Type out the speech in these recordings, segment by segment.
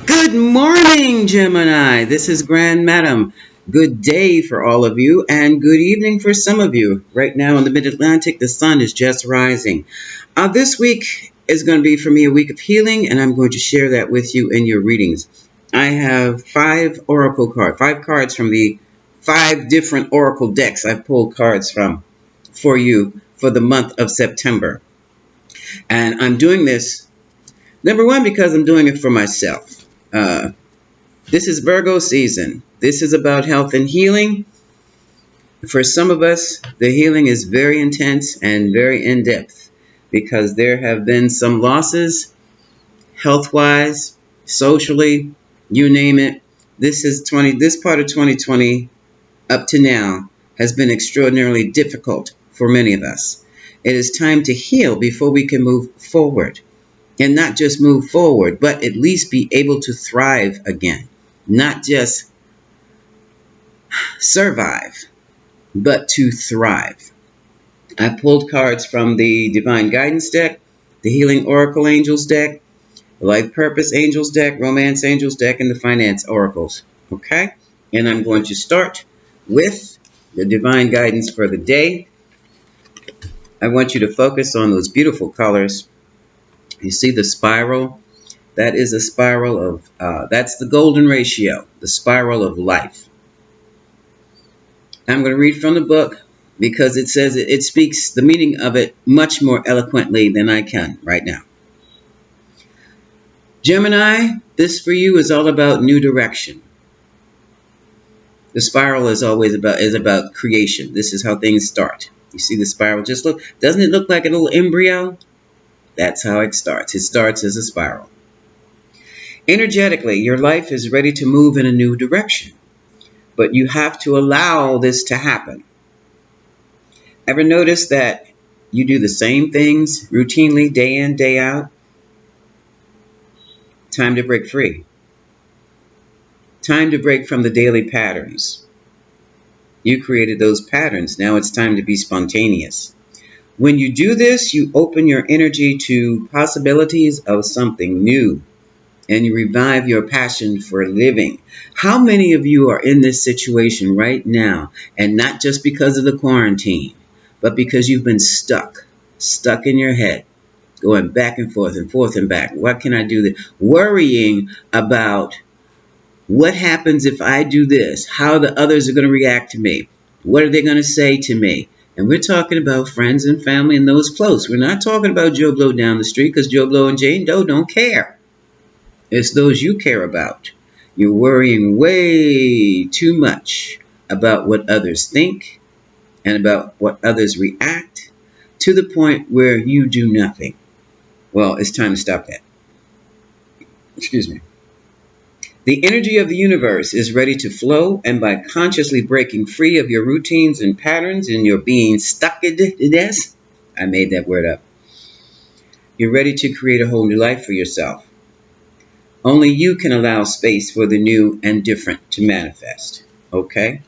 Good morning, Gemini. This is Grand Madam. Good day for all of you, and good evening for some of you. Right now in the Mid-Atlantic, the sun is just rising. This week is going to be for me a week of healing, and I'm going to share that with you in your readings. I have five cards from the 5 different oracle decks I've pulled cards from for you for the month of September. And I'm doing this, number one, because I'm doing it for myself. This is Virgo season. This is about health and healing. For some of us, the healing is very intense and very in-depth because there have been some losses, health-wise, socially, you name it. This part of 2020 up to now has been extraordinarily difficult for many of us. It is time to heal before we can move forward. And not just move forward, but at least be able to thrive again. Not just survive, but to thrive. I pulled cards from the Divine Guidance deck, the Healing Oracle Angels deck, the Life Purpose Angels deck, Romance Angels deck, and the Finance Oracles. Okay? And I'm going to start with the Divine Guidance for the day. I want you to focus on those beautiful colors. You see the spiral? That is a spiral of, that's the golden ratio, the spiral of life. I'm going to read from the book because it says it speaks the meaning of it much more eloquently than I can right now. Gemini, this for you is all about new direction. The spiral is always about creation. This is how things start. You see the spiral? Doesn't it look like a little embryo? That's how it starts. It starts as a spiral. Energetically, your life is ready to move in a new direction, but you have to allow this to happen. Ever notice that you do the same things routinely, day in, day out? Time to break free. Time to break from the daily patterns. You created those patterns. Now it's time to be spontaneous. When you do this, you open your energy to possibilities of something new, and you revive your passion for living. How many of you are in this situation right now, and not just because of the quarantine, but because you've been stuck in your head, going back and forth and back? What can I do? Worrying about what happens if I do this, how the others are going to react to me, what are they going to say to me? And we're talking about friends and family and those close. We're not talking about Joe Blow down the street, because Joe Blow and Jane Doe don't care. It's those you care about. You're worrying way too much about what others think and about what others react, to the point where you do nothing. Well, it's time to stop that. Excuse me. The energy of the universe is ready to flow, and by consciously breaking free of your routines and patterns and your being stuck in this, I made that word up, you're ready to create a whole new life for yourself. Only you can allow space for the new and different to manifest. Okay?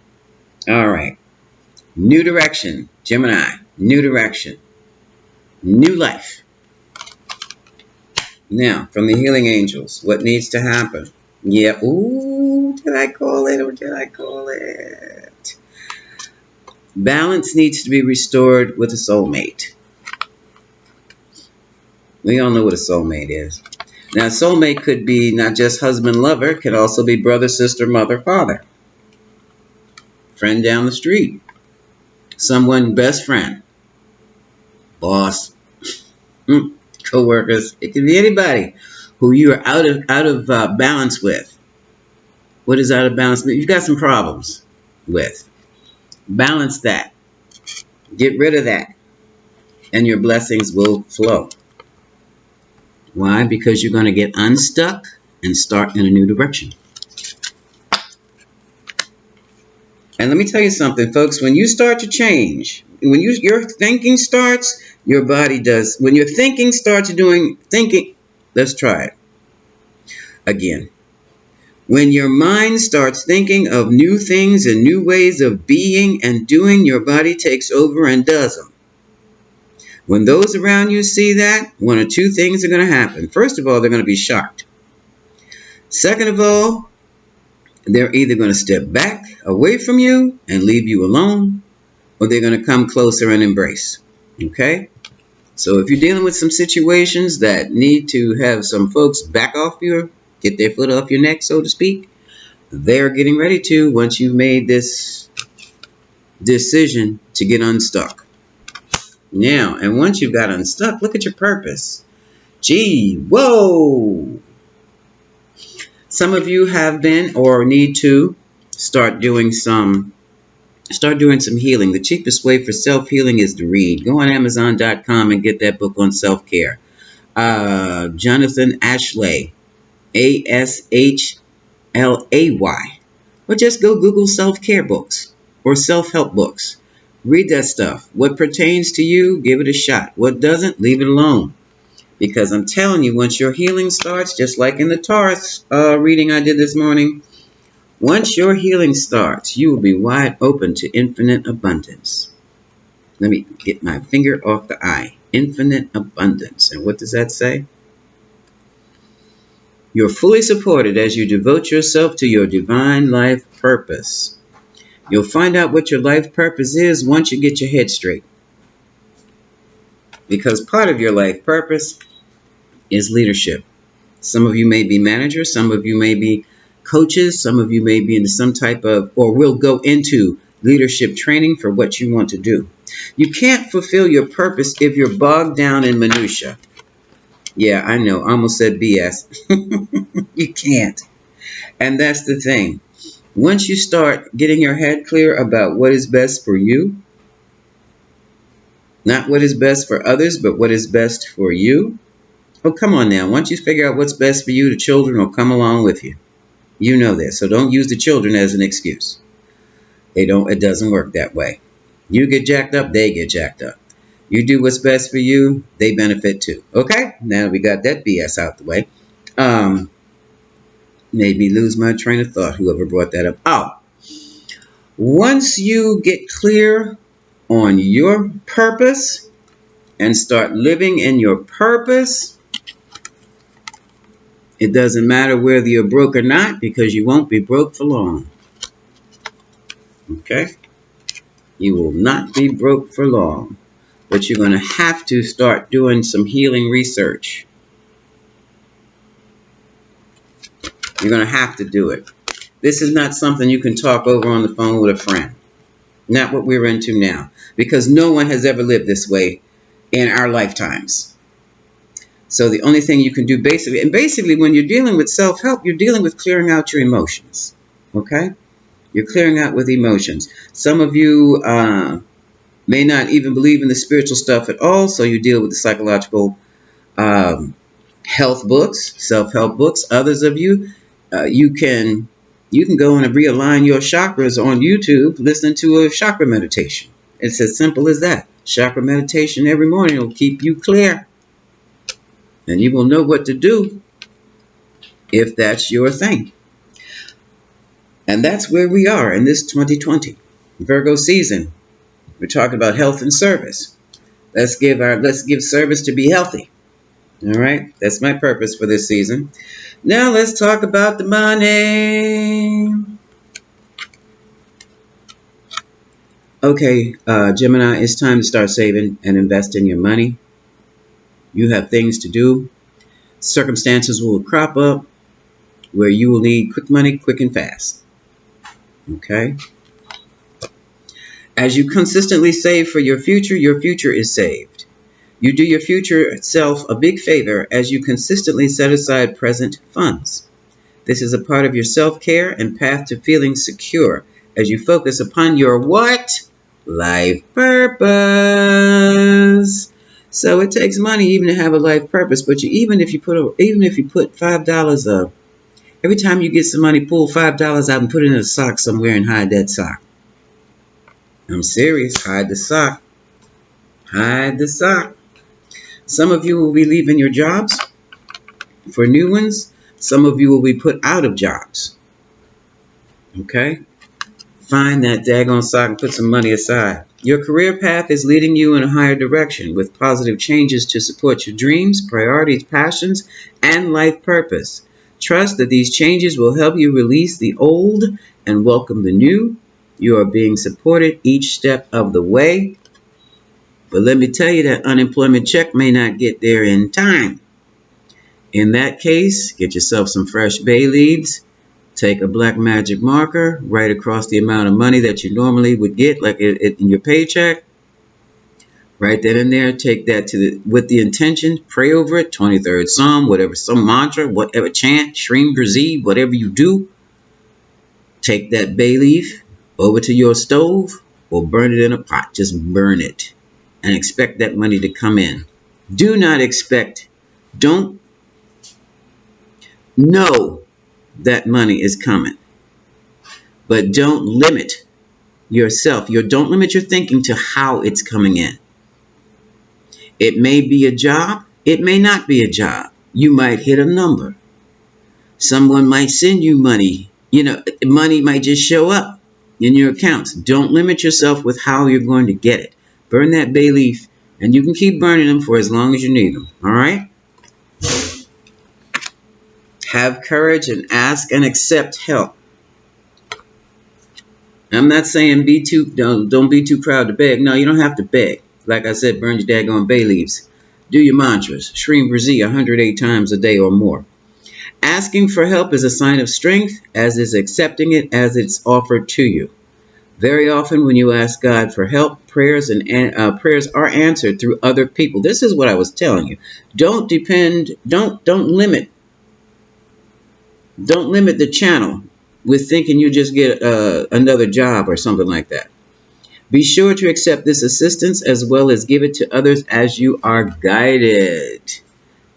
All right. New direction, Gemini. New direction. New life. Now, from the healing angels, what needs to happen? Yeah. Ooh, did I call it or did I call it? Balance needs to be restored with a soulmate. We all know what a soulmate is. Now, soulmate could be not just husband, lover. It could also be brother, sister, mother, father. Friend down the street. Someone, best friend. Boss. Co-workers. It could be anybody who you are out of balance with. What is out of balance? You've got some problems with. Balance that. Get rid of that. And your blessings will flow. Why? Because you're going to get unstuck and start in a new direction. And let me tell you something, folks. When you start to change, when your thinking starts, your body does. When your thinking starts doing thinking, let's try it again. When your mind starts thinking of new things and new ways of being and doing, your body takes over and does them. When those around you see that, one or two things are going to happen. First of all, they're going to be shocked. Second of all, they're either going to step back away from you and leave you alone, or they're going to come closer and embrace. Okay? So if you're dealing with some situations that need to have some folks back off your, get their foot off your neck, so to speak, they're getting ready to once you've made this decision to get unstuck. Now, and once you've got unstuck, look at your purpose. Gee, whoa! Some of you have been or need to start doing some healing. The cheapest way for self-healing is to read. Go on Amazon.com and get that book on self-care. Jonathan Ashley, Ashlay. Or just go Google self-care books or self-help books. Read that stuff. What pertains to you, give it a shot. What doesn't, leave it alone. Because I'm telling you, once your healing starts, just like in the Taurus reading I did this morning, once your healing starts, you will be wide open to infinite abundance. Let me get my finger off the I. Infinite abundance. And what does that say? You're fully supported as you devote yourself to your divine life purpose. You'll find out what your life purpose is once you get your head straight. Because part of your life purpose is leadership. Some of you may be managers, some of you may be coaches, some of you may be into some type of, or will go into leadership training for what you want to do. You can't fulfill your purpose if you're bogged down in minutia. Yeah, I know, I almost said BS. You can't. And that's the thing. Once you start getting your head clear about what is best for you, not what is best for others, but what is best for you. Oh, come on now. Once you figure out what's best for you, the children will come along with you. You know that. So don't use the children as an excuse. It doesn't work that way. You get jacked up, they get jacked up. You do what's best for you, they benefit too. Okay? Now we got that BS out the way. Made me lose my train of thought, whoever brought that up. Oh. Once you get clear on your purpose and start living in your purpose, it doesn't matter whether you're broke or not, because you won't be broke for long. Okay? You will not be broke for long. But you're going to have to start doing some healing research. You're going to have to do it. This is not something you can talk over on the phone with a friend. Not what we're into now. Because no one has ever lived this way in our lifetimes. So the only thing you can do basically when you're dealing with self-help, you're dealing with clearing out your emotions. Okay? You're clearing out with emotions. Some of you may not even believe in the spiritual stuff at all, so you deal with the psychological health books, self-help books. Others of you, you can go and realign your chakras on YouTube, listening to a chakra meditation. It's as simple as that. Chakra meditation every morning will keep you clear. And you will know what to do if that's your thing. And that's where we are in this 2020 Virgo season. We're talking about health and service. Let's give service to be healthy. All right, that's my purpose for this season. Now let's talk about the money. Okay, Gemini, it's time to start saving and invest in your money. You have things to do. Circumstances will crop up where you will need quick money, quick and fast. Okay? As you consistently save for your future is saved. You do your future self a big favor as you consistently set aside present funds. This is a part of your self-care and path to feeling secure as you focus upon your what? Life purpose. So it takes money even to have a life purpose, but even if you put $5 up, every time you get some money, pull $5 out and put it in a sock somewhere and hide that sock. I'm serious. Hide the sock. Hide the sock. Some of you will be leaving your jobs for new ones. Some of you will be put out of jobs. Okay? Find that daggone sock and put some money aside. Your career path is leading you in a higher direction with positive changes to support your dreams, priorities, passions, and life purpose. Trust that these changes will help you release the old and welcome the new. You are being supported each step of the way. But let me tell you, that unemployment check may not get there in time. In that case, get yourself some fresh bay leaves. Take a black magic marker, write across the amount of money that you normally would get, like in your paycheck. Write that in there. Take that with the intention. Pray over it. 23rd Psalm, whatever, some mantra, whatever chant, Shreem Brazi, whatever you do. Take that bay leaf over to your stove or burn it in a pot. Just burn it and expect that money to come in. Do not expect, don't know that money is coming, but don't limit yourself. Don't limit your thinking to how it's coming in. It may be a job. It may not be a job. You might hit a number. Someone might send you money. Money might just show up in your accounts. Don't limit yourself with how you're going to get it. Burn that bay leaf, and you can keep burning them for as long as you need them. All right? Have courage and ask and accept help. I'm not saying don't be too proud to beg. No, you don't have to beg. Like I said, burn your daggone bay leaves. Do your mantras. Shreem Brazi 108 times a day or more. Asking for help is a sign of strength, as is accepting it as it's offered to you. Very often when you ask God for help, prayers are answered through other people. This is what I was telling you. Don't limit the channel with thinking you just get another job or something like that. Be sure to accept this assistance as well as give it to others as you are guided.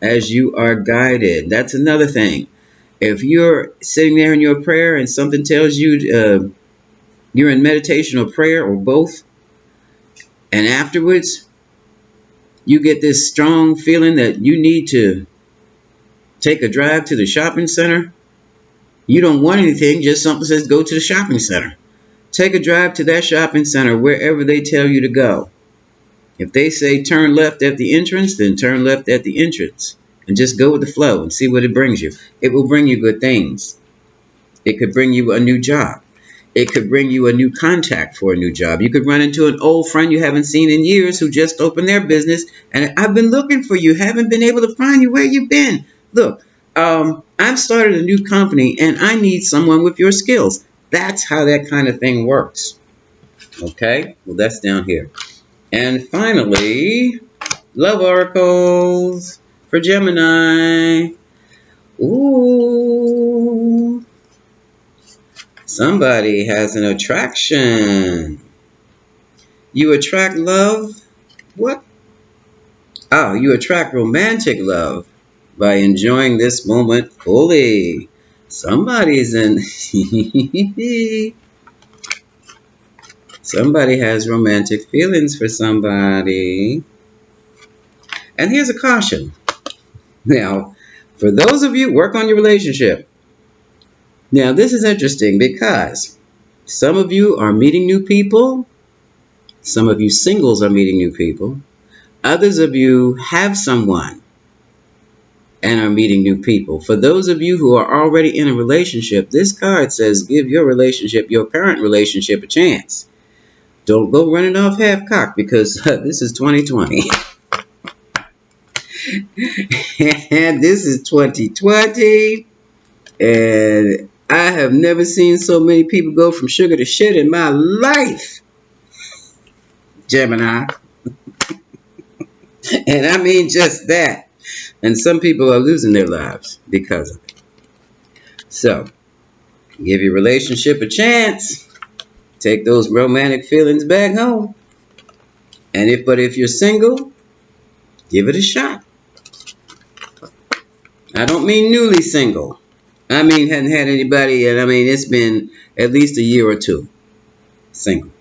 As you are guided. That's another thing. If you're sitting there in your prayer and something tells you you're in meditation or prayer or both, and afterwards you get this strong feeling that you need to take a drive to the shopping center, you don't want anything, just something says go to the shopping center. Take a drive to that shopping center wherever they tell you to go. If they say turn left at the entrance, then turn left at the entrance. And just go with the flow and see what it brings you. It will bring you good things. It could bring you a new job. It could bring you a new contact for a new job. You could run into an old friend you haven't seen in years who just opened their business. And I've been looking for you. Haven't been able to find you. Where you been? Look, I've started a new company and I need someone with your skills. That's how that kind of thing works. Okay? Well, that's down here. And finally, love oracles for Gemini. Ooh. Somebody has an attraction. You attract love? What? Oh, you attract romantic love by enjoying this moment fully. Somebody's in... Somebody has romantic feelings for somebody. And here's a caution. Now, for those of you, work on your relationship. Now, this is interesting because some of you are meeting new people. Some of you singles are meeting new people. Others of you have someone and are meeting new people. For those of you who are already in a relationship, this card says give your current relationship, a chance. Don't go running off half-cocked because this is 2020. And this is 2020. And I have never seen so many people go from sugar to shit in my life. Gemini. And I mean just that. And some people are losing their lives because of it. So, give your relationship a chance. Take those romantic feelings back home. And if you're single, give it a shot. I don't mean newly single. I mean hadn't had anybody, and I mean it's been at least a year or two single.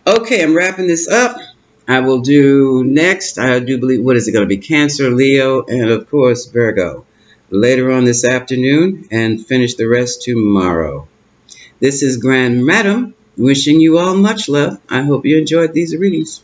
Okay, I'm wrapping this up. I will do next, I do believe, what is it going to be? Cancer, Leo, and of course Virgo. Later on this afternoon, and finish the rest tomorrow. This is Grand Madam, wishing you all much love. I hope you enjoyed these readings.